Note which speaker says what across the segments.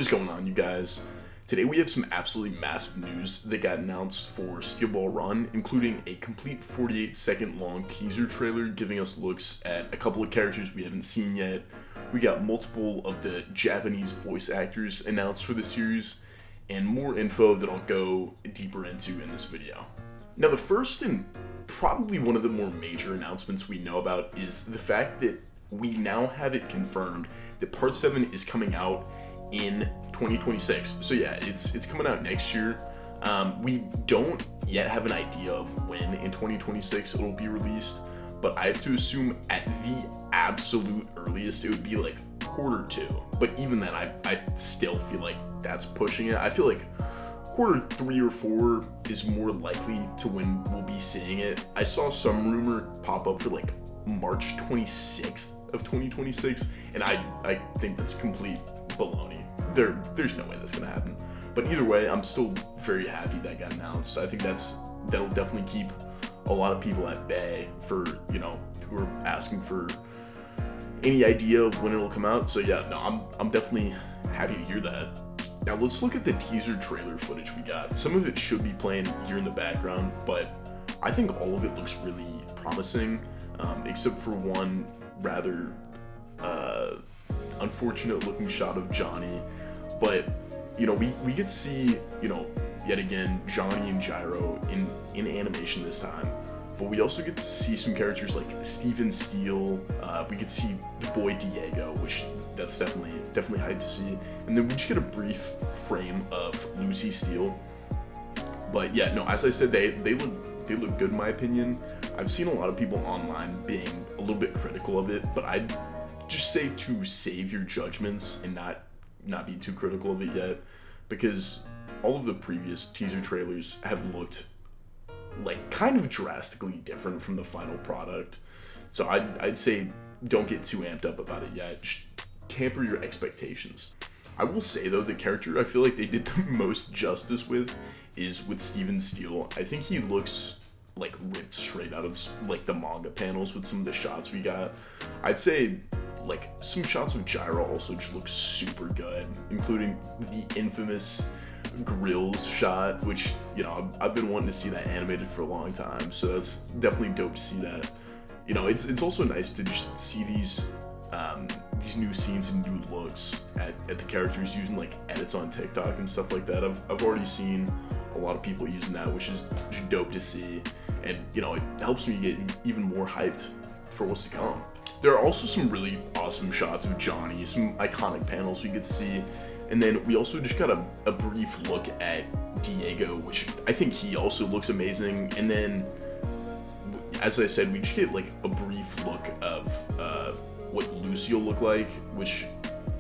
Speaker 1: is going on, you guys? Today we have some absolutely massive news that got announced for Steel Ball Run, including a complete 48-second long teaser trailer giving us looks at a couple of characters we haven't seen yet. We got multiple of the Japanese voice actors announced for the series, and more info that I'll go deeper into in this video. Now, the first and probably one of the more major announcements we know about is the fact that we now have it confirmed that Part 7 is coming out in 2026. So yeah, it's coming out next year. We don't yet have an idea of when in 2026 it'll be released, but I have to assume at the absolute earliest it would be like Q2. But even then, I still feel like that's pushing it. I feel like Q3 or 4 is more likely to when we'll be seeing it. I saw some rumor pop up for like March 26th of 2026, and I think that's complete baloney. There's no way that's gonna happen. But either way, I'm still very happy that got announced. I think that'll definitely keep a lot of people at bay for, who are asking for any idea of when it'll come out. So yeah, no, I'm definitely happy to hear that. Now let's look at the teaser trailer footage we got. Some of it should be playing here in the background, but I think all of it looks really promising, except for one rather unfortunate looking shot of Johnny. But we get to see yet again Johnny and Gyro in animation this time, but we also get to see some characters like Steven Steele. We get to see the boy Diego, which that's definitely hyped to see, and then we just get a brief frame of Lucy Steele. But yeah, no, as I said, they look good in my opinion. I've seen a lot of people online being a little bit critical of it, but I'd just say to save your judgments and not be too critical of it yet, because all of the previous teaser trailers have looked like kind of drastically different from the final product. So I'd say don't get too amped up about it yet. Just tamper your expectations. I will say though, the character I feel like they did the most justice with is with Steven Steele. I think he looks like ripped straight out of like the manga panels with some of the shots we got. I'd say like some shots of Gyro also just look super good, including the infamous grills shot, which I've been wanting to see that animated for a long time, so that's definitely dope to see that. It's also nice to just see these new scenes and new looks at the characters using like edits on TikTok and stuff like that. I've already seen a lot of people using that, which is just dope to see, and it helps me get even more hyped for what's to come. There are also some really awesome shots of Johnny, some iconic panels we get to see, and then we also just got a brief look at Diego, which I think he also looks amazing. And then, as I said, we just get like a brief look of what Lucy will look like, which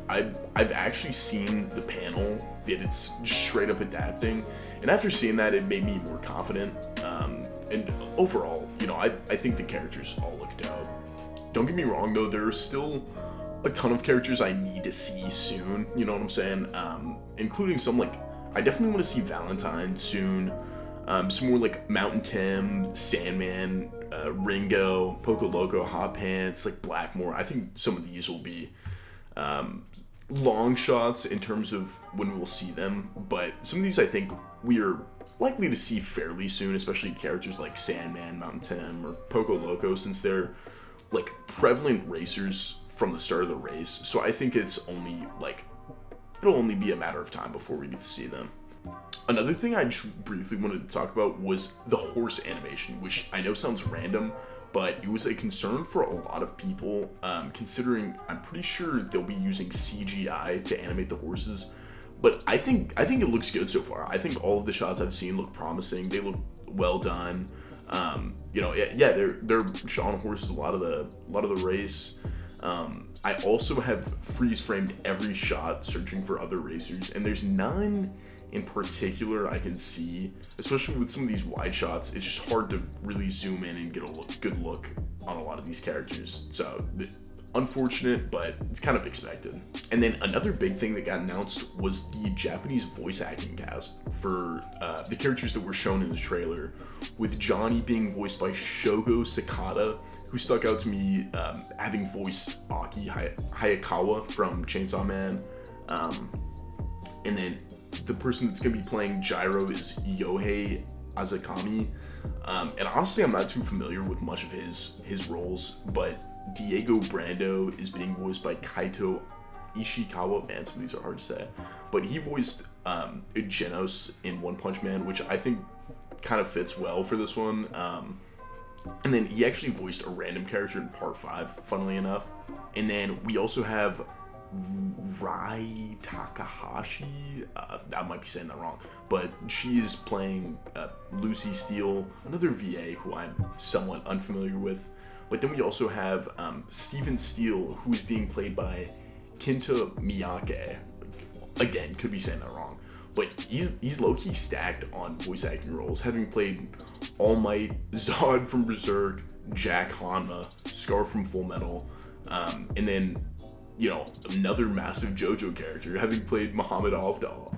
Speaker 1: I've actually seen the panel that it's just straight up adapting, and after seeing that, it made me more confident. And overall, I think the characters all look dope. Don't get me wrong though, there are still a ton of characters I need to see soon, you know what I'm saying? Including some like, I definitely want to see Valentine soon, some more like Mountain Tim, Sandman, Ringo, Poco Loco, Hot Pants, like Blackmore. I think some of these will be long shots in terms of when we'll see them, but some of these I think we are likely to see fairly soon, especially characters like Sandman, Mountain Tim, or Poco Loco, since they're like prevalent racers from the start of the race. So I think it'll only be a matter of time before we get to see them. Another thing I just briefly wanted to talk about was the horse animation, which I know sounds random, but it was a concern for a lot of people, considering I'm pretty sure they'll be using CGI to animate the horses. But I think it looks good so far. I think all of the shots I've seen look promising. They look well done. They're showing horses a lot of the race. I also have freeze framed every shot searching for other racers, and there's none in particular I can see, especially with some of these wide shots. It's just hard to really zoom in and get a good look on a lot of these characters. So unfortunate, but it's kind of expected. And then another big thing that got announced was the Japanese voice acting cast for the characters that were shown in the trailer, with Johnny being voiced by Shogo Sakata, who stuck out to me, having voiced Aki Hayakawa from Chainsaw Man. And then the person that's going to be playing Gyro is Yohei Azakami. And honestly, I'm not too familiar with much of his roles, but Diego Brando is being voiced by Kaito Ishikawa. Man, some of these are hard to say. But he voiced Genos in One Punch Man, which I think kind of fits well for this one. And then he actually voiced a random character in Part 5, funnily enough. And then we also have Rai Takahashi. I might be saying that wrong, but she is playing Lucy Steele, another VA who I'm somewhat unfamiliar with. But then we also have Steven Steele, who is being played by Kinta Miyake. Again, could be saying that wrong, but he's low-key stacked on voice acting roles, having played All Might, Zod from Berserk, Jack Hanma, Scar from Full Metal, and then, you know, another massive JoJo character, having played Muhammad Avdal.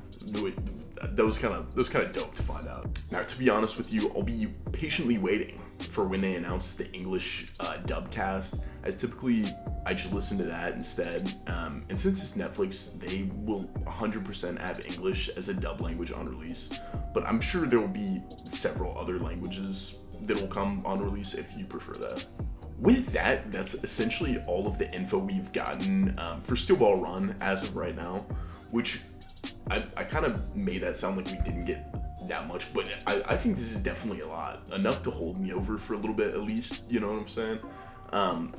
Speaker 1: That was kind of dope to find out. Now, to be honest with you, I'll be patiently waiting for when they announce the English dub cast, as typically I just listen to that instead. And since it's Netflix, they will 100% have English as a dub language on release. But I'm sure there will be several other languages that will come on release if you prefer that. With that, that's essentially all of the info we've gotten for Steel Ball Run as of right now, which I kind of made that sound like we didn't get that much, but I think this is definitely a lot. Enough to hold me over for a little bit at least, you know what I'm saying?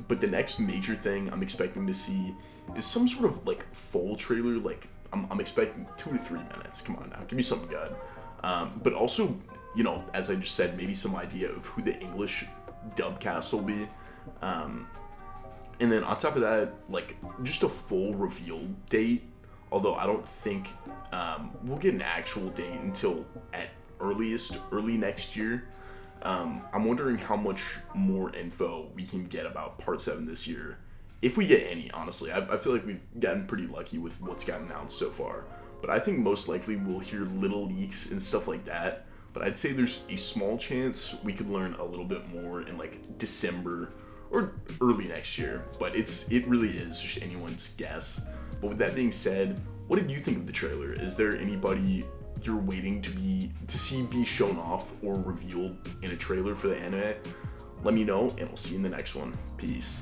Speaker 1: But the next major thing I'm expecting to see is some sort of like full trailer. Like I'm expecting 2 to 3 minutes. Come on now, give me something good. But also, you know, as I just said, maybe some idea of who the English dub cast will be. And then on top of that, like just a full reveal date. Although I don't think we'll get an actual date until at earliest early next year. I'm wondering how much more info we can get about Part 7 this year, if we get any, honestly. I feel like we've gotten pretty lucky with what's gotten announced so far, but I think most likely we'll hear little leaks and stuff like that. But I'd say there's a small chance we could learn a little bit more in like December or early next year, but it really is just anyone's guess. But with that being said, what did you think of the trailer? Is there anybody you're waiting to see be shown off or revealed in a trailer for the anime? Let me know, and I'll see you in the next one. Peace.